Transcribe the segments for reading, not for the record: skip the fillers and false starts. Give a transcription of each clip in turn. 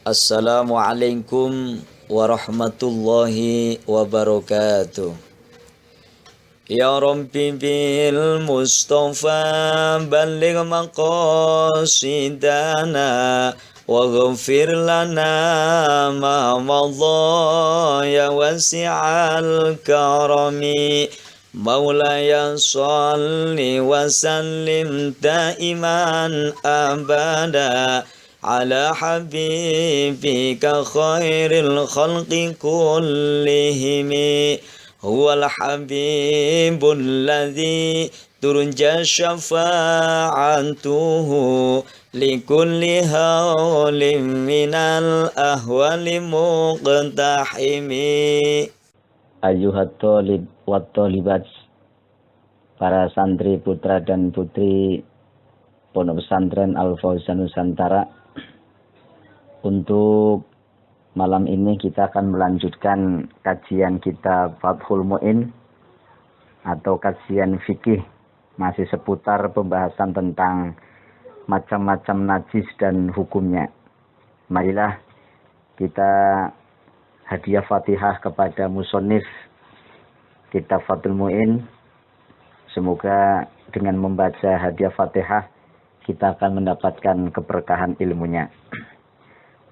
Assalamualaikum warahmatullahi wabarakatuh. Ya Rabbi bil Mustafa balligh maqasidana waghfir lana ma madha ya wasi'al karami. Maulaya salli wa sallim daiman abada ala habibika khairil khalqi kullihimi huwal habibul ladzi turja syafa'atuhu likulli hawlim minal ahwali muqtahimi. Ayuhat thalib wat thalibat, para santri putra dan putri Pondok Pesantren Al Fauzan Nusantara. Untuk malam ini kita akan melanjutkan kajian kitab Fathul Mu'in atau kajian fikih, masih seputar pembahasan tentang macam-macam najis dan hukumnya. Marilah kita hadiah Fatihah kepada musonif kitab Fathul Mu'in. Semoga dengan membaca hadiah Fatihah kita akan mendapatkan keberkahan ilmunya.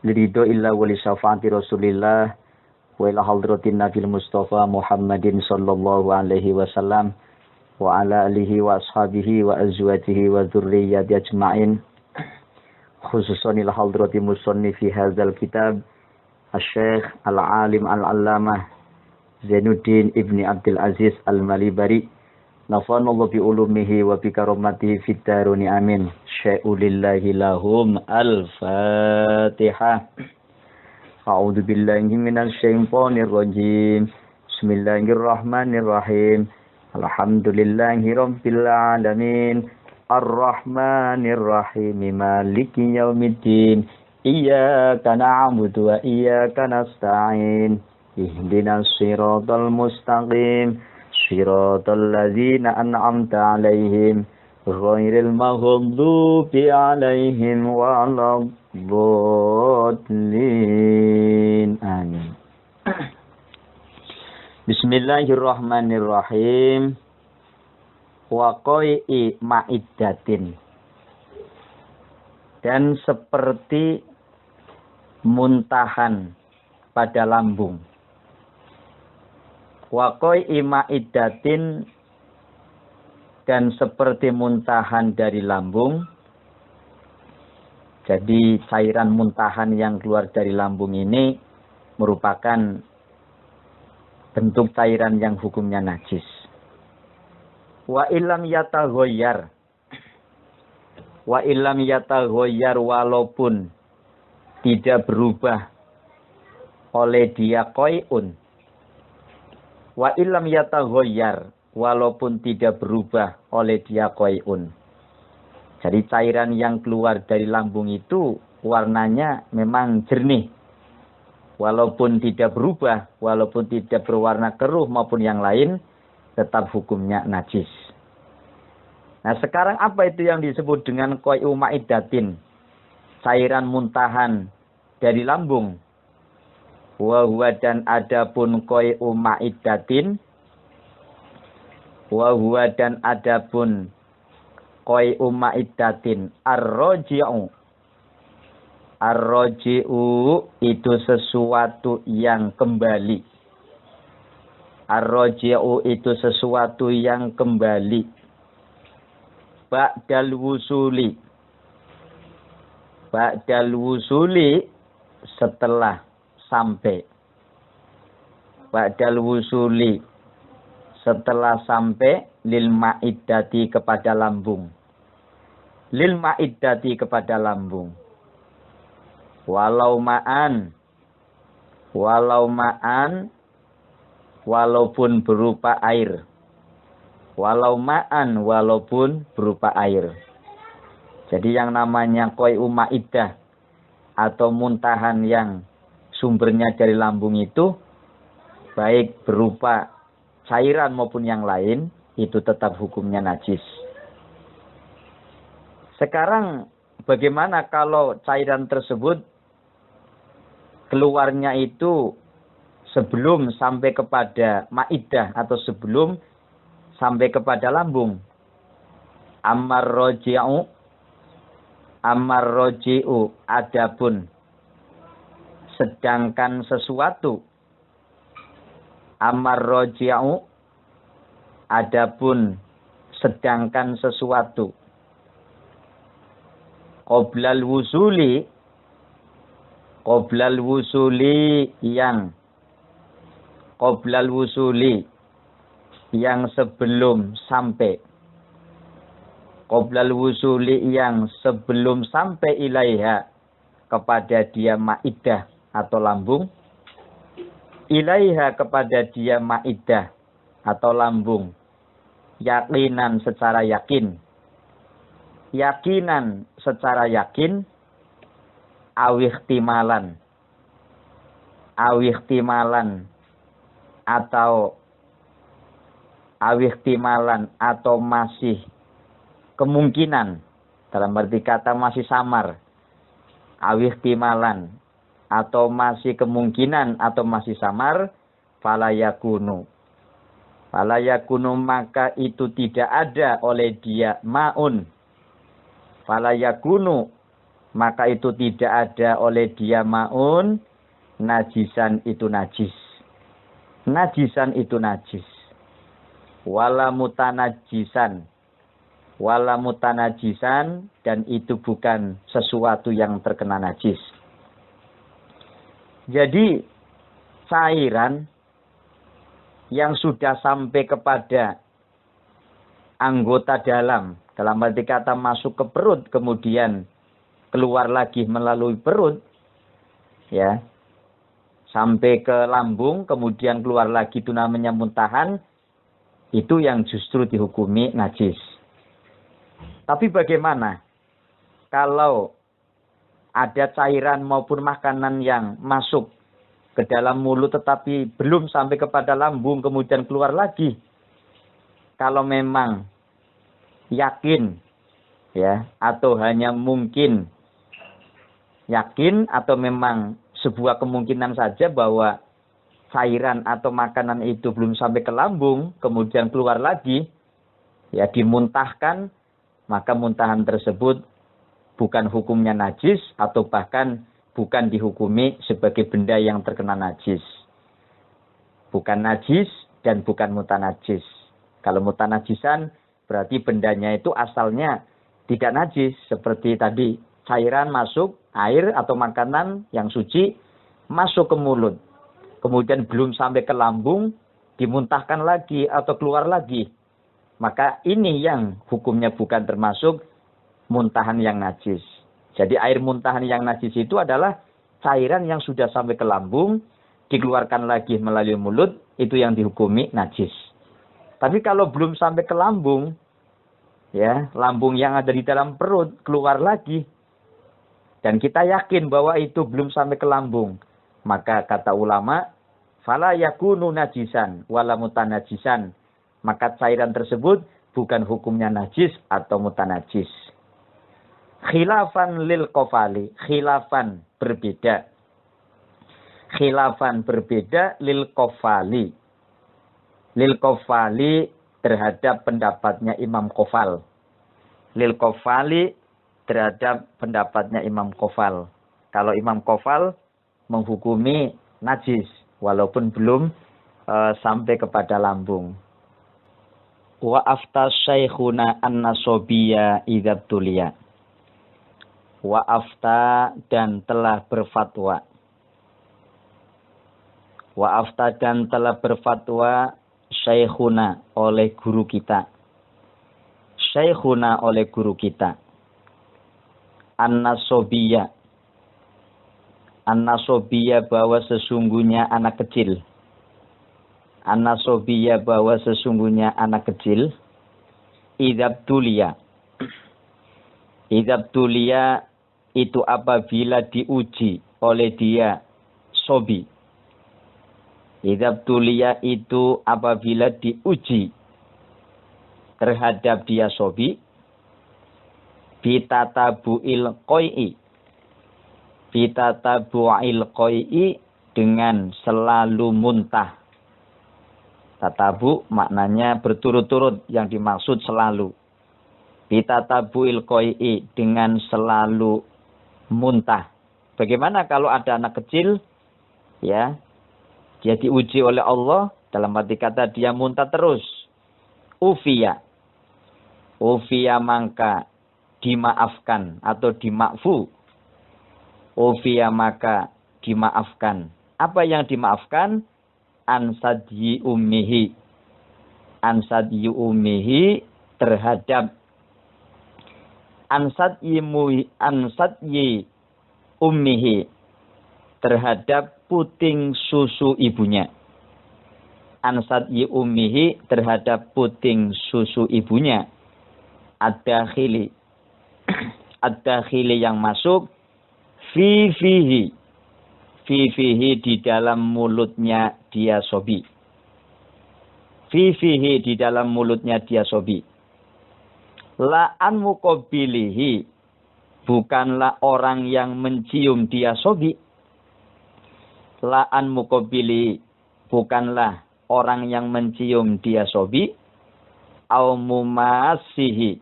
Liridho illa wali syafaati Rasulillah wa ila hadratin Nabil Mustafa Muhammadin sallallahu alaihi wasallam wa ala alihi wa ashabihi wa azwajihi wa dzurriyyati ajma'in. Khususan ila hadrati musannifi hadzal kitab Asy-Syaikh Al-Alim Al-Allamah Zainuddin Ibni Abdul Aziz Al-Malibari. Nafanallahu bi ulumihi wa bi karamatihi fid daruni amin. Syai'ulillahi lahum al-Fatihah. A'udzu billahi minasy syaithanir rajim. Bismillahirrahmanirrahim. Alhamdulillahi rabbil alamin. Ar-Rahmanir Rahim. Maliki yaumiddin. Iyyaka na'budu wa iyyaka nasta'in. Ihdinas siratal mustaqim. Shiratal ladzina an'amta 'alaihim ghairil maghdubi 'alaihim waladdallin. Amin. Bismillahirrahmanirrahim. Wa qai'i ma'iddatin, dan seperti muntahan pada lambung. Wa qai'i ma'iddatin, dan seperti muntahan dari lambung. Jadi cairan muntahan yang keluar dari lambung ini merupakan bentuk cairan yang hukumnya najis. Wa illam yataghayyar, wa illam yataghayyar, walaupun tidak berubah oleh dia qai'un. Wa illam yataghayyar, walaupun tidak berubah oleh dia qai'un. Jadi cairan yang keluar dari lambung itu warnanya memang jernih. Walaupun tidak berubah, walaupun tidak berwarna keruh maupun yang lain, tetap hukumnya najis. Nah, sekarang apa itu yang disebut dengan qai'u ma'iddatin? Cairan muntahan dari lambung. Wa huwa, dan adapun qai'u ma'iddatin, wa huwa, dan adapun qai'u ma'iddatin, ar-raji'u. Ar-raji'u itu sesuatu yang kembali. Ar-raji'u itu sesuatu yang kembali. Ba'dal wusuli. Ba'dal wusuli, setelah sampai. Ba'dal wusuli, setelah sampai. Lil ma'iddati, kepada lambung. Lil ma'iddati, kepada lambung. Walau ma'an. Walau ma'an, walaupun berupa air. Walau ma'an, walaupun berupa air. Jadi yang namanya qai'u ma'iddah atau muntahan yang sumbernya dari lambung itu, baik berupa cairan maupun yang lain, itu tetap hukumnya najis. Sekarang bagaimana kalau cairan tersebut keluarnya itu sebelum sampai kepada maidah atau sebelum sampai kepada lambung. Ammar roji'u adapun sedangkan sesuatu. Ammar roji'u adapun sedangkan sesuatu. Qoblal wusuli yang sebelum sampai. Qoblal wusuli yang sebelum sampai ilaiha kepada dia maidah atau lambung. Ilaiha kepada dia maidah atau lambung. Yakinan secara yakin. Yakinan secara yakin. Awihtimalan atau masih kemungkinan, dalam arti kata masih samar. Awihtimalan atau masih kemungkinan atau masih samar. Fala yakunu maka itu tidak ada oleh dia ma'un. Fala yakunu maka itu tidak ada oleh dia ma'un. Najisan itu najis. Wala mutanajisan dan itu bukan sesuatu yang terkena najis. Jadi cairan yang sudah sampai kepada anggota dalam arti kata masuk ke perut kemudian keluar lagi melalui perut, ya, sampai ke lambung kemudian keluar lagi, itu namanya muntahan. Itu yang justru dihukumi najis. Tapi bagaimana kalau ada cairan maupun makanan yang masuk ke dalam mulut tetapi belum sampai kepada lambung kemudian keluar lagi? Kalau memang yakin, ya, atau hanya mungkin yakin atau memang sebuah kemungkinan saja bahwa cairan atau makanan itu belum sampai ke lambung kemudian keluar lagi, ya, dimuntahkan, maka muntahan tersebut bukan hukumnya najis atau bahkan bukan dihukumi sebagai benda yang terkena najis. Bukan najis dan bukan mutanajis. Kalau mutanajisan berarti bendanya itu asalnya tidak najis, seperti tadi cairan masuk, air atau makanan yang suci masuk ke mulut, kemudian belum sampai ke lambung, dimuntahkan lagi atau keluar lagi. Maka ini yang hukumnya bukan termasuk muntahan yang najis. Jadi air muntahan yang najis itu adalah cairan yang sudah sampai ke lambung, dikeluarkan lagi melalui mulut, itu yang dihukumi najis. Tapi kalau belum sampai ke lambung, ya, lambung yang ada di dalam perut keluar lagi, dan kita yakin bahwa itu belum sampai ke lambung, maka kata ulama, fala yakunu najisan wala mutanajisan, maka cairan tersebut bukan hukumnya najis atau mutanajis. Khilafan lil qafali, khilafan berbeda lil qafali terhadap pendapatnya Imam Qafal. Lil qafali terhadap pendapatnya Imam Qafal. Kalau Imam Qafal menghukumi najis walaupun belum sampai kepada lambung. Wa afta syekhuna an-nasobiyya idzabtuliya. Wa afta dan telah berfatwa. Wa afta dan telah berfatwa syekhuna oleh guru kita. Syekhuna oleh guru kita. An-nasobiyya. An-nasobiyya bahwa sesungguhnya anak kecil. An-nasobiyya bahwa sesungguhnya anak kecil. Idzabtuliya. Idzabtuliya itu apabila diuji oleh dia sobi. Idzabtuliya itu apabila diuji terhadap dia sobi. Bitatabu'il qai'i. Bitatabu'il qai'i, dengan selalu muntah. Tatabu maknanya berturut-turut, yang dimaksud selalu. Bitatabu'il qai'i, dengan selalu muntah. Bagaimana kalau ada anak kecil, ya, dia diuji oleh Allah, dalam arti kata dia muntah terus. Ufiya maka dimaafkan atau dimakfu. Ufiya maka dimaafkan. Apa yang dimaafkan? Ansadyi ummihi. Ansadyi ummihi terhadap ansadyi ummihi terhadap puting susu ibunya. Ansadyi ummihi terhadap puting susu ibunya. Ad-dakhili. Ad-dakhili yang masuk. Fihi di dalam mulutnya dia sobi. Fihi di dalam mulutnya dia sobi. La'an muqabilihi, bukanlah orang yang mencium dia sobi. La'an muqabilihi, bukanlah orang yang mencium dia sobi. Au mumasihi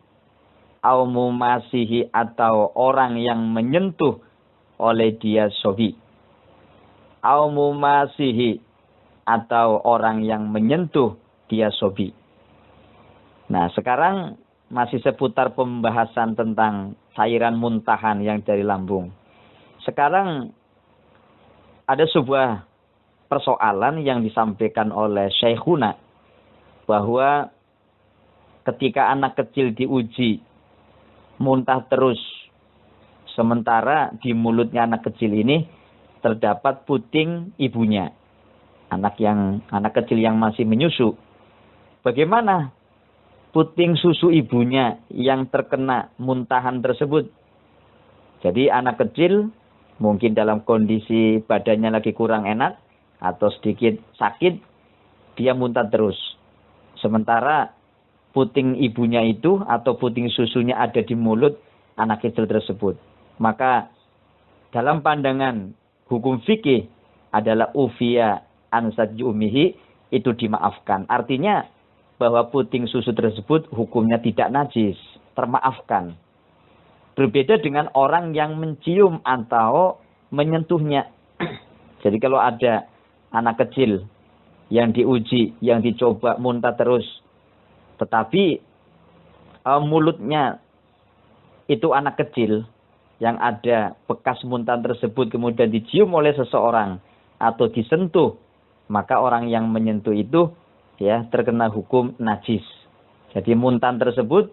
atau orang yang menyentuh oleh dia sobi. Au mumasihi atau orang yang menyentuh dia sobi. Nah, sekarang masih seputar pembahasan tentang cairan muntahan yang dari lambung. Sekarang ada sebuah persoalan yang disampaikan oleh Syekhuna, bahwa ketika anak kecil diuji muntah terus, sementara di mulutnya anak kecil ini terdapat puting ibunya, anak kecil yang masih menyusu. Bagaimana puting susu ibunya yang terkena muntahan tersebut? Jadi anak kecil mungkin dalam kondisi badannya lagi kurang enak atau sedikit sakit, dia muntah terus. Sementara puting ibunya itu atau puting susunya ada di mulut anak kecil tersebut. Maka dalam pandangan hukum fikih adalah ufiya ansadyi ummihi, itu dimaafkan. Artinya bahwa puting susu tersebut hukumnya tidak najis, termaafkan. Berbeda dengan orang yang mencium atau menyentuhnya. Jadi kalau ada anak kecil yang diuji, yang dicoba muntah terus, tetapi mulutnya itu anak kecil, yang ada bekas muntahan tersebut kemudian dicium oleh seseorang atau disentuh, maka orang yang menyentuh itu ya terkena hukum najis. Jadi muntahan tersebut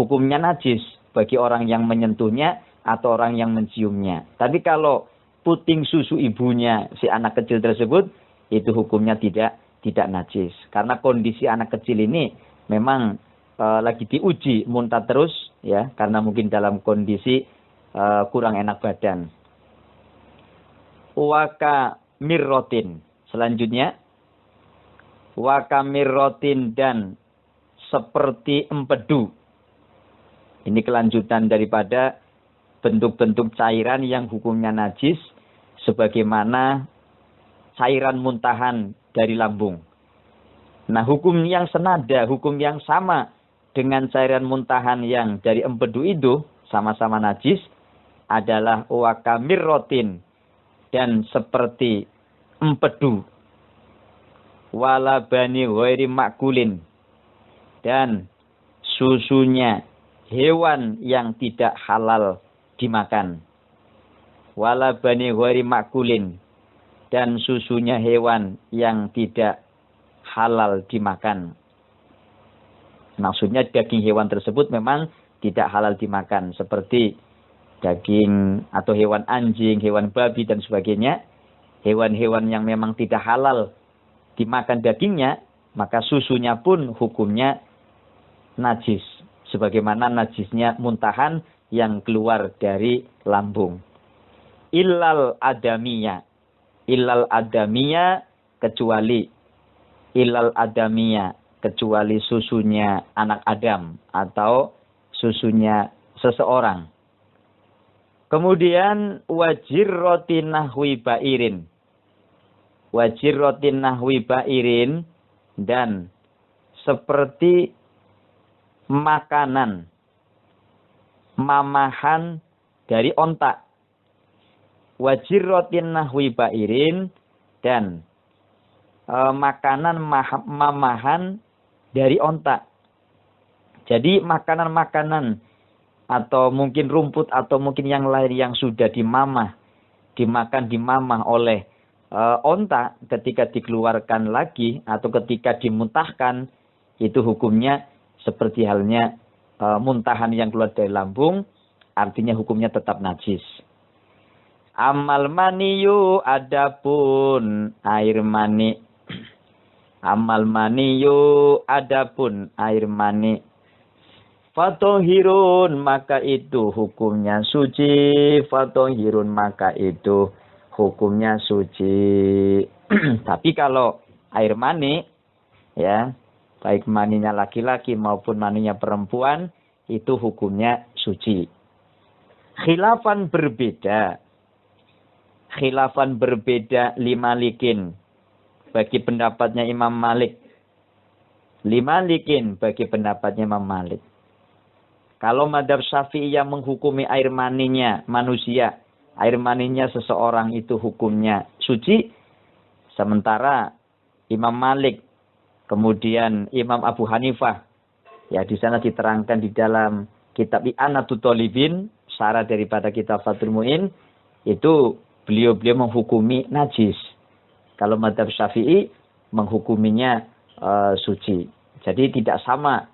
hukumnya najis bagi orang yang menyentuhnya atau orang yang menciumnya. Tapi kalau puting susu ibunya si anak kecil tersebut, itu hukumnya tidak najis. Karena kondisi anak kecil ini memang lagi diuji muntah terus, ya, karena mungkin dalam kondisi kurang enak badan. Waka mirrotin. Selanjutnya, waka mirrotin dan seperti empedu. Ini kelanjutan daripada bentuk-bentuk cairan yang hukumnya najis, sebagaimana cairan muntahan dari lambung. Nah, hukum yang senada, hukum yang sama dengan cairan muntahan yang dari empedu itu, sama-sama najis, adalah waka mirrotin dan seperti empedu. Wala bani ghairi makulin, dan susunya hewan yang tidak halal dimakan. Wala bani ghairi makulin, dan susunya hewan yang tidak halal dimakan. Maksudnya daging hewan tersebut memang tidak halal dimakan, seperti daging atau hewan anjing, hewan babi dan sebagainya. Hewan-hewan yang memang tidak halal dimakan dagingnya, maka susunya pun hukumnya najis, sebagaimana najisnya muntahan yang keluar dari lambung. Illal adamiyah, kecuali susunya anak Adam atau susunya seseorang. Kemudian wajir rotin nahwi bairin. Wajir rotin nahwi bairin dan seperti makanan mamahan dari onta. Wajir rotin nahwi bairin dan makanan mamahan dari onta. Jadi makanan-makanan atau mungkin rumput atau mungkin yang lain yang sudah dimakan dimamah oleh onta ketika dikeluarkan lagi atau ketika dimuntahkan, itu hukumnya seperti halnya muntahan yang keluar dari lambung, artinya hukumnya tetap najis. Amal maniyu adapun air mani. Amal maniyu adapun air mani. Fatohirun maka itu hukumnya suci. Fatohirun maka itu hukumnya suci. Tapi kalau air mani, ya, baik maninya laki-laki maupun maninya perempuan, itu hukumnya suci. Khilafan berbeda. Khilafan berbeda limalikin. Bagi pendapatnya Imam Malik. Limalikin bagi pendapatnya Imam Malik. Kalau madhab Syafi'iyah menghukumi air maninya manusia, air maninya seseorang itu hukumnya suci. Sementara Imam Malik, kemudian Imam Abu Hanifah, ya di sana diterangkan di dalam kitab I'anatul Thalibin, syarah daripada kitab Fathul Mu'in, itu beliau menghukumi najis. Kalau madhab Syafi'i menghukuminya suci. Jadi tidak sama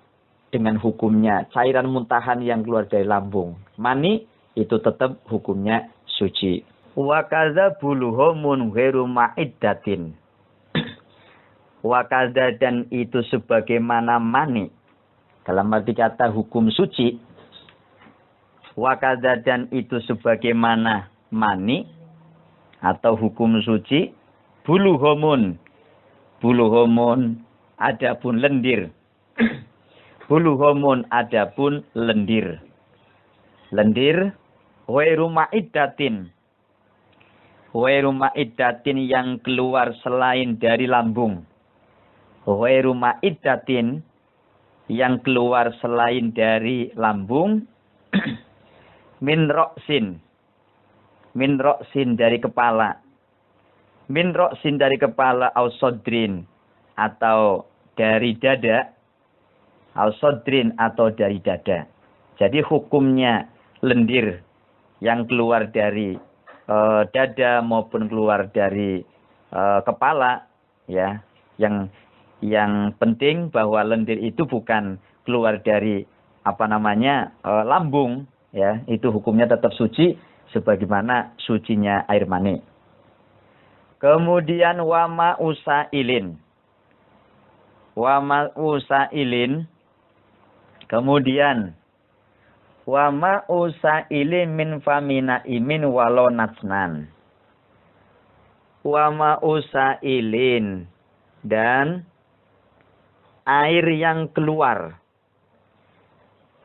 dengan hukumnya cairan muntahan yang keluar dari lambung. Mani itu tetap hukumnya suci. Wa kadza buluhumun ghairu ma'iddatin. Wa kadza dan itu sebagaimana mani. Dalam arti kata hukum suci. Wa kadza dan itu sebagaimana mani atau hukum suci. Buluhumun. Buluhumun adapun lendir. Buluhumun adapun lendir. Lendir ghairu ma'iddatin. Ghairu ma'iddatin yang keluar selain dari lambung. Ghairu ma'iddatin yang keluar selain dari lambung. Min roksin. Min roksin dari kepala. Min roksin dari kepala ausodrin atau dari dada. Al-sodrin atau dari dada. Jadi hukumnya lendir yang keluar dari dada maupun keluar dari kepala, ya. Yang penting bahwa lendir itu bukan keluar dari lambung, ya. Itu hukumnya tetap suci sebagaimana sucinya air mani. Kemudian wama usailin. Wama usailin. Kemudian wama usailin min famina imin walau natsnan. Wama usailin dan air yang keluar.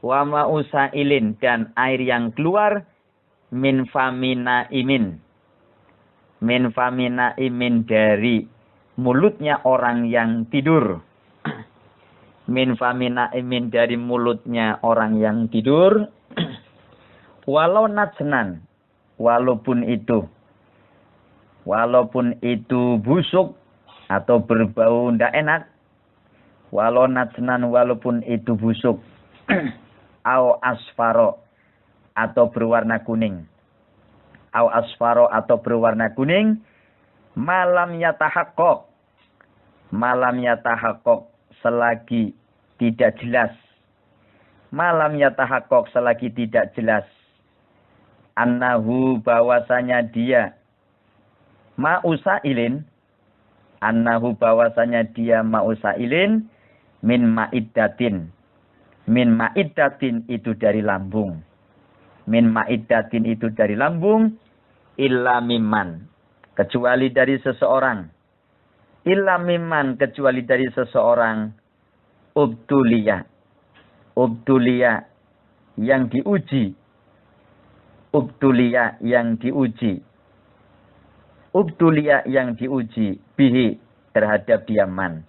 Wama usailin dan air yang keluar min famina imin. Min famina imin dari mulutnya orang yang tidur. Min famina imin dari mulutnya orang yang tidur. Walau natsnan. Walaupun itu busuk atau berbau tidak enak. Walau natsnan walaupun itu busuk. Au asfaro atau berwarna kuning. Au asfaro atau berwarna kuning. Malam yatahaqqaq. Malam yatahaqqaq selagi tidak jelas. Malam yatahaqqaq selagi tidak jelas. Annahu bahwasanya dia ma'usailin. Annahu bahwasanya dia ma'usailin min ma'iddatin. Min ma'iddatin itu dari lambung. Min ma'iddatin itu dari lambung. Illa mimman. Kecuali dari seseorang. Illa mimman kecuali dari seseorang. Ubtuliya. Ubtuliya yang diuji. ubtulia yang diuji. Ubtulia yang diuji bihi terhadap diaman.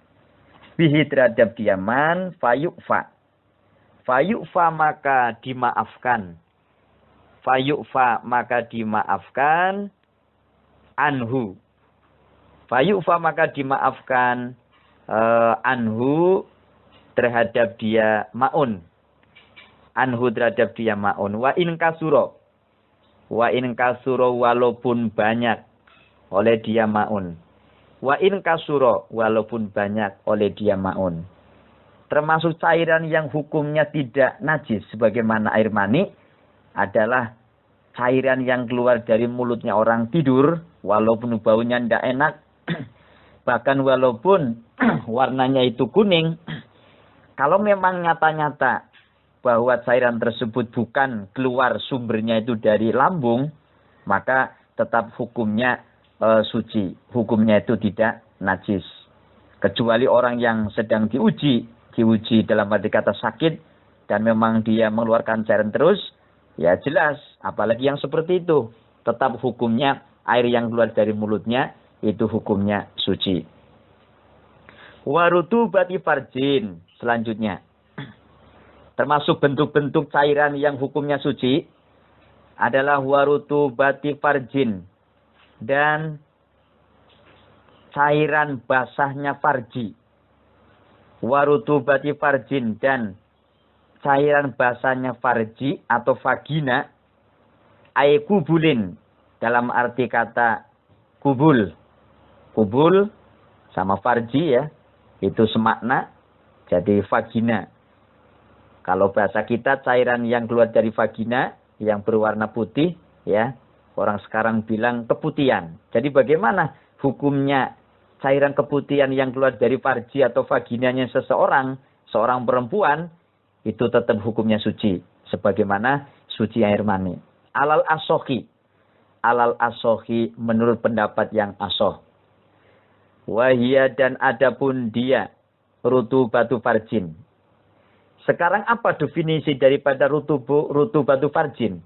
Bihi terhadap diaman fayu'fa. Fayu'fa maka dimaafkan. Fayu'fa maka dimaafkan anhu. Fayu'fa maka dimaafkan anhu terhadap dia maun. Anhu terhadap dia maun. Wa in kasuro. Wa in kasuro walaupun banyak oleh dia maun. Wa in kasuro walaupun banyak oleh dia maun. Termasuk cairan yang hukumnya tidak najis sebagaimana air mani adalah cairan yang keluar dari mulutnya orang tidur walaupun baunya tidak enak. Bahkan walaupun warnanya itu kuning, kalau memang nyata-nyata bahwa cairan tersebut bukan keluar sumbernya itu dari lambung, maka tetap hukumnya suci. Hukumnya itu tidak najis. Kecuali orang yang sedang diuji dalam arti kata sakit, dan memang dia mengeluarkan cairan terus, ya jelas, apalagi yang seperti itu, tetap hukumnya air yang keluar dari mulutnya, itu hukumnya suci. Warutubati farjin, selanjutnya. Termasuk bentuk-bentuk cairan yang hukumnya suci adalah warutubati farjin dan cairan basahnya farji. Warutubati farjin dan cairan basahnya farji atau vagina kubulin dalam arti kata kubul. Kubul sama farji ya, itu semakna, jadi vagina. Kalau bahasa kita cairan yang keluar dari vagina yang berwarna putih ya, orang sekarang bilang keputihan. Jadi bagaimana hukumnya cairan keputihan yang keluar dari farji atau vaginanya seorang perempuan, itu tetap hukumnya suci sebagaimana suci air mani. Alal asohi menurut pendapat yang asoh. Wahia dan adapun dia rutubatu farjin. Sekarang apa definisi daripada rutubatu farjin?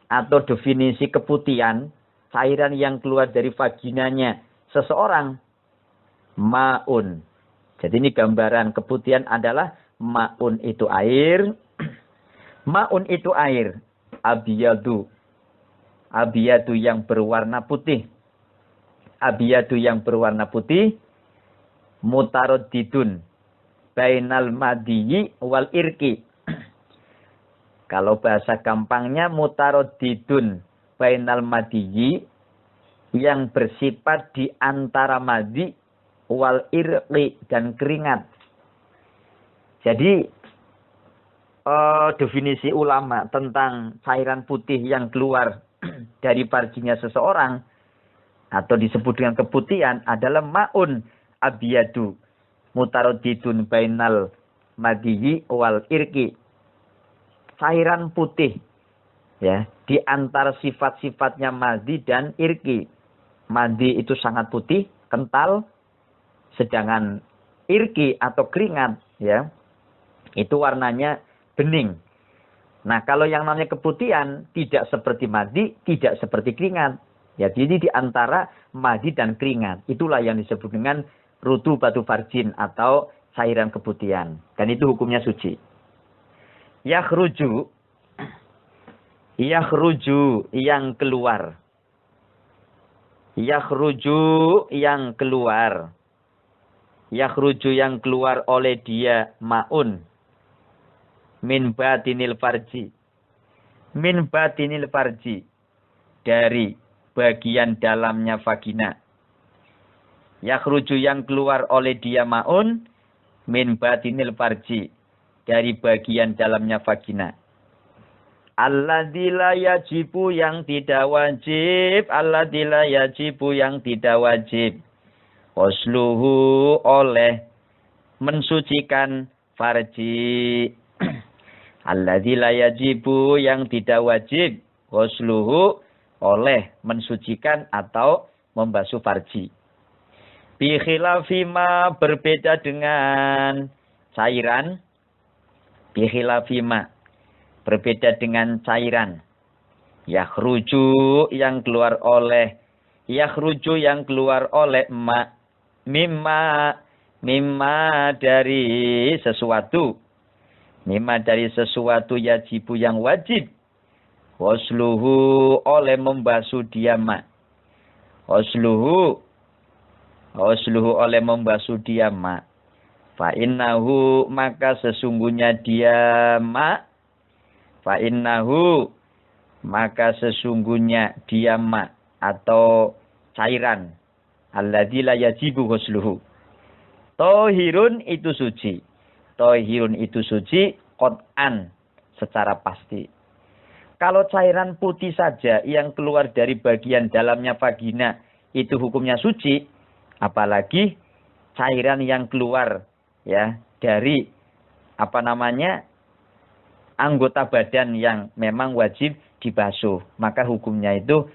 Atau definisi keputihan, cairan yang keluar dari vaginanya seseorang. Ma'un. Jadi ini gambaran keputihan adalah ma'un itu air. Ma'un itu air. Abiyadu. Abiyadu yang berwarna putih. Abiyadu yang berwarna putih. Mutaroddidun. Bainal madiyi wal irki. Kalau bahasa gampangnya mutaroddidun. Bainal madiyi. Yang bersifat di antara madi wal irki dan keringat. Jadi definisi ulama tentang cairan putih yang keluar dari farjinya seseorang atau disebut dengan keputihan adalah ma'un abiyadu mutaroddidun bainal madiyi wal irki. Cairan putih ya di antara sifat-sifatnya madi dan irki. Madi itu sangat putih, kental, sedangkan irki atau keringat ya itu warnanya bening. Nah, kalau yang namanya keputihan tidak seperti madi, tidak seperti keringat. Ya, jadi di antara madi dan keringat. Itulah yang disebut dengan rutubatu farjin atau cairan keputihan. Dan itu hukumnya suci. Yakhruju yang keluar. Yakhruju yang keluar. Yakhruju yang keluar oleh dia ma'un. Min batinil farji. Min batinil farji. Dari bagian dalamnya vagina. Yakhruju yang keluar oleh dia ma'un. Min batinil farji. Dari bagian dalamnya vagina. Alladzi la yajibu yang tidak wajib. Alladzi la yajibu yang tidak wajib. Wasluhu oleh mensucikan farji. Alladzi la yajibu yang tidak wajib. Wasluhu oleh mensucikan atau membasuh farji. Bi khilafima berbeda dengan cairan. Bi khilafima berbeda dengan cairan. Yakhruju yang keluar oleh. Yakhruju yang keluar oleh ma. Mimma dari sesuatu. Mimma dari sesuatu yajibu yang wajib. Wasluhu oleh membasuh dia ma. Wasluhu oleh membasuh dia ma. Fa'innahu maka sesungguhnya dia ma. Fa'innahu maka sesungguhnya dia ma atau cairan. Alladzi la yajibu ghusluhu. Tohirun itu suci. Tohirun itu suci qot'an secara pasti. Kalau cairan putih saja yang keluar dari bagian dalamnya vagina itu hukumnya suci, apalagi cairan yang keluar ya dari anggota badan yang memang wajib dibasuh, maka hukumnya itu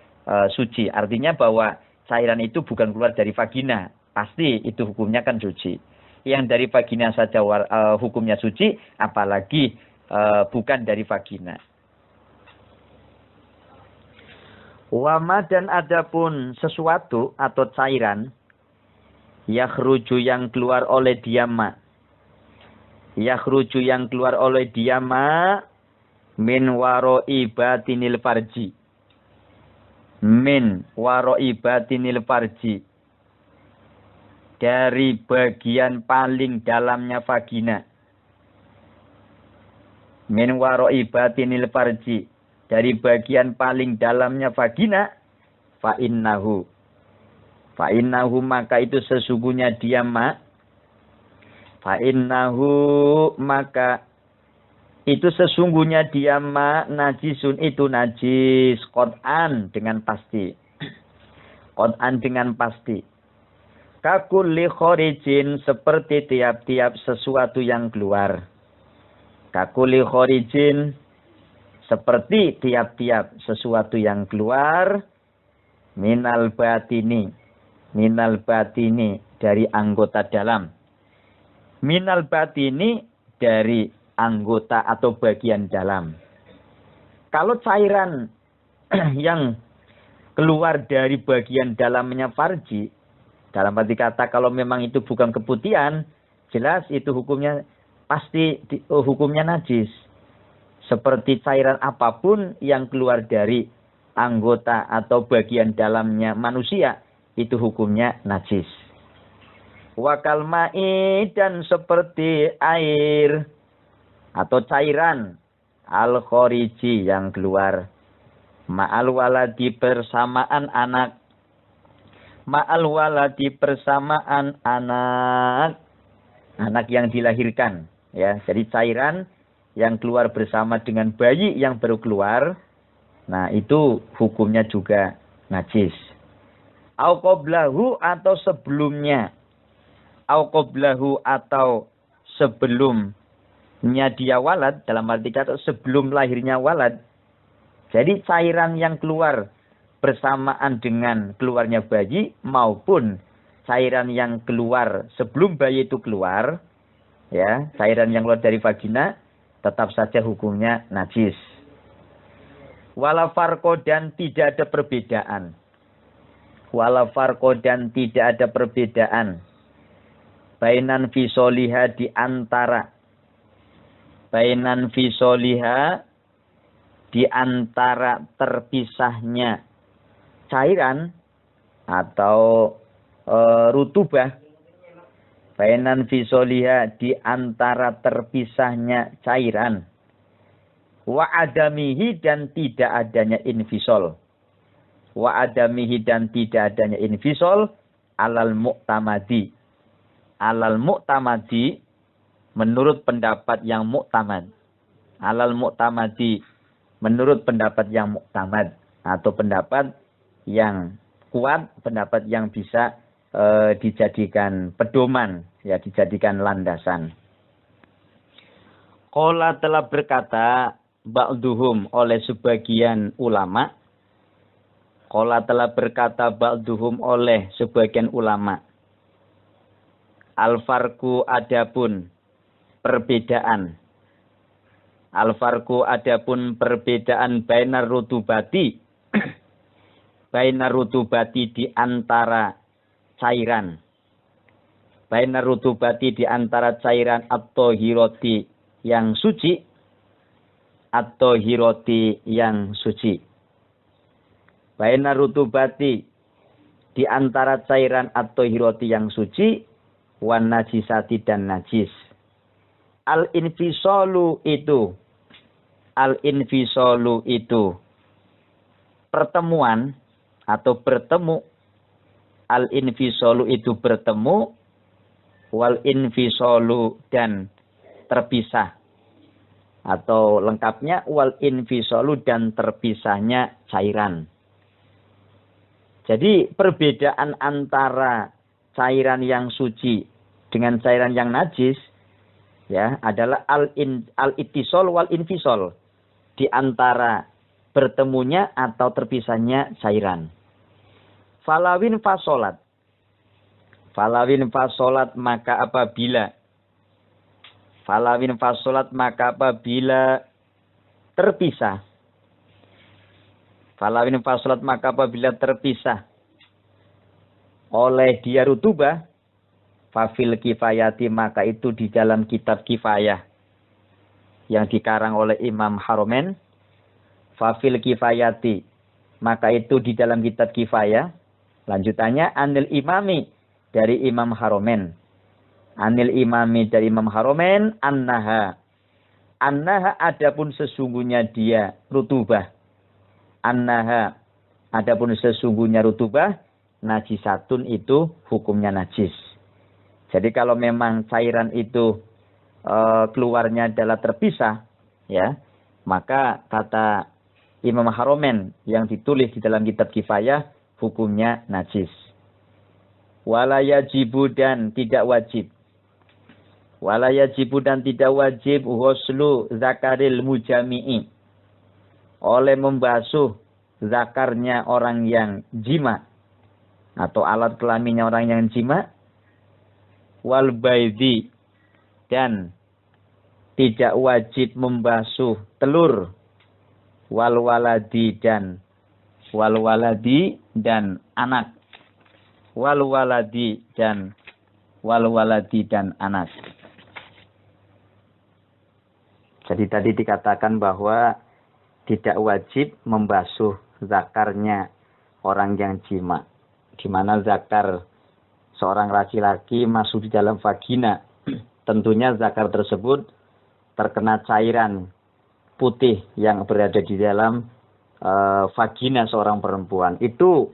suci. Artinya bahwa cairan itu bukan keluar dari vagina, pasti itu hukumnya kan suci. Yang dari vagina saja hukumnya suci, apalagi bukan dari vagina. Wama dan adapun sesuatu atau cairan yakhruju yang keluar oleh diama. Yakhruju yang keluar oleh diama min waro'i batinil farji. Min waro'i batinil farji. Dari bagian paling dalamnya vagina. Min waro'i batinil farji. Dari bagian paling dalamnya vagina. Fa'innahu maka itu sesungguhnya dia ma. Fa'innahu maka itu sesungguhnya dia ma najisun itu najis. Qot'an dengan pasti. Qot'an dengan pasti. Kakulli khorijin seperti tiap-tiap sesuatu yang keluar. Kakulli khorijin seperti tiap-tiap sesuatu yang keluar. Minal batini dari anggota dalam. Minal batini dari anggota atau bagian dalam. Kalau cairan yang keluar dari bagian dalamnya farji, dalam arti kata kalau memang itu bukan keputihan, jelas itu hukumnya pasti hukumnya najis. Seperti cairan apapun yang keluar dari anggota atau bagian dalamnya manusia, itu hukumnya najis. Wakal ma'i dan seperti air atau cairan al-khoriji yang keluar. Ma'al waladi persamaan anak. Ma'al waladi persamaan anak. Anak yang dilahirkan. Ya, jadi cairan yang keluar bersama dengan bayi yang baru keluar, nah itu hukumnya juga najis. Au qablahu atau sebelumnya. Au qablahu atau sebelumnya dia walad, dalam arti kata sebelum lahirnya walad. Jadi cairan yang keluar bersamaan dengan keluarnya bayi maupun cairan yang keluar sebelum bayi itu keluar, ya, cairan yang keluar dari vagina tetap saja hukumnya najis. Wala farqo dan tidak ada perbedaan. Wala farqo dan tidak ada perbedaan. Bainan fi soliha di antara. Bainan fi soliha di antara terpisahnya cairan atau rutubah. Bainan fi soliha di antara terpisahnya cairan. Wa adamihi dan tidak adanya infisol. Wa adamihi dan tidak adanya infisol alal mu'tamadi. Alal mu'tamadi menurut pendapat yang mu'tamad. Alal mu'tamadi menurut pendapat yang mu'tamad atau pendapat yang kuat, pendapat yang bisa dijadikan pedoman, ya, dijadikan landasan. Qala telah berkata ba'duhum oleh sebagian ulama. Qala telah berkata ba'duhum oleh sebagian ulama. Al-farqu adapun perbedaan. Al-farqu adapun perbedaan bainar rutubati bainar rutubati di antara cairan. Bainar rutubati di antara cairan at-thahirati yang suci, at-thahirati yang suci. Bainar rutubati di antara cairan at-thahirati yang suci, wan najisati dan najis. Al-infisalu itu pertemuan atau bertemu. Al-infisalu itu bertemu, wal infisalu dan terpisah. Atau lengkapnya wal infisalu dan terpisahnya cairan. Jadi perbedaan antara cairan yang suci dengan cairan yang najis ya adalah al-ittisal wal infisal, di antara bertemunya atau terpisahnya cairan. Falawin fasolat maka apabila terpisah. Falawin fasolat maka apabila terpisah oleh dia rutubah, fafil kifayati maka itu di dalam kitab kifayah yang dikarang oleh Imam Haromen. Fafil kifayati maka itu di dalam kitab kifayah. Lanjutannya anil imami dari Imam Haromen. Anil imami dari Imam Haromen annaha adapun sesungguhnya dia rutubah. Annaha adapun sesungguhnya rutubah najisatun itu hukumnya najis. Jadi kalau memang cairan itu keluarnya adalah terpisah ya, maka kata Imam Haromen yang ditulis di dalam kitab kifayah hukumnya najis. Wala yajibu dan tidak wajib. Wala yajibu dan tidak wajib ghuslu zakaril mujami'i, oleh membasuh zakarnya orang yang jima atau alat kelaminnya orang yang jima, wal baidi dan tidak wajib membasuh telur, wal waladi dan anak, wal waladi dan anak. Jadi tadi dikatakan bahwa tidak wajib membasuh zakarnya orang yang jima, di mana zakar seorang laki-laki masuk di dalam vagina. Tentunya zakar tersebut terkena cairan putih yang berada di dalam vagina seorang perempuan. Itu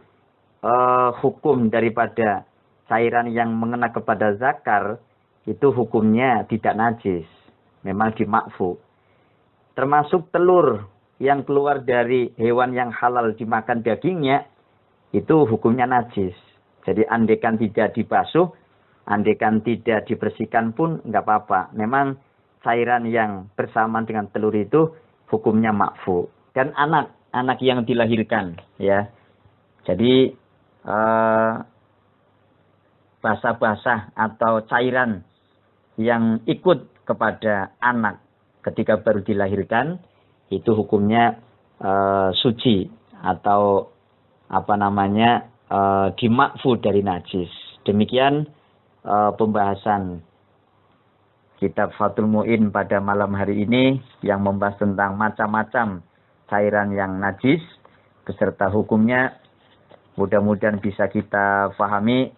hukum daripada cairan yang mengena kepada zakar, itu hukumnya tidak najis, memang dimakfu. Termasuk telur yang keluar dari hewan yang halal dimakan dagingnya, itu hukumnya najis. Jadi andekan tidak dibasuh, andekan tidak dibersihkan pun enggak apa-apa. Memang cairan yang bersamaan dengan telur itu hukumnya makfu. Dan anak yang dilahirkan ya. Jadi basah-basah atau cairan yang ikut kepada anak ketika baru dilahirkan, itu hukumnya suci atau dimakfu dari najis. Demikian pembahasan kitab Fathul Mu'in pada malam hari ini yang membahas tentang macam-macam cairan yang najis beserta hukumnya. Mudah-mudahan bisa kita pahami,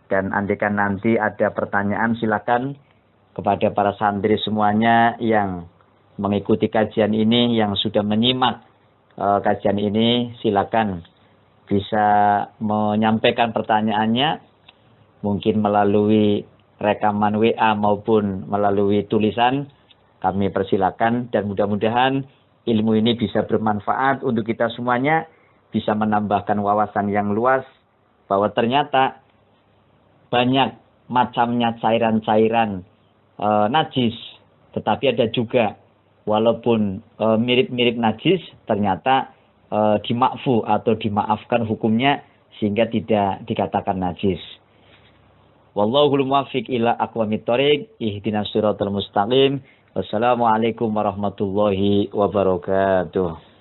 dan andaikan nanti ada pertanyaan silakan kepada para santri semuanya yang mengikuti kajian ini, yang sudah menyimak kajian ini, silakan bisa menyampaikan pertanyaannya, mungkin melalui rekaman WA maupun melalui tulisan. Kami persilakan, dan mudah-mudahan ilmu ini bisa bermanfaat untuk kita semuanya, bisa menambahkan wawasan yang luas bahwa ternyata banyak macamnya cairan-cairan najis, tetapi ada juga walaupun mirip-mirip najis, ternyata dimakfu atau dimaafkan hukumnya sehingga tidak dikatakan najis. Wallahul muwaffiq ila aqwamit thoriq, ihdinas siratal mustaqim. Wassalamualaikum warahmatullahi wabarakatuh.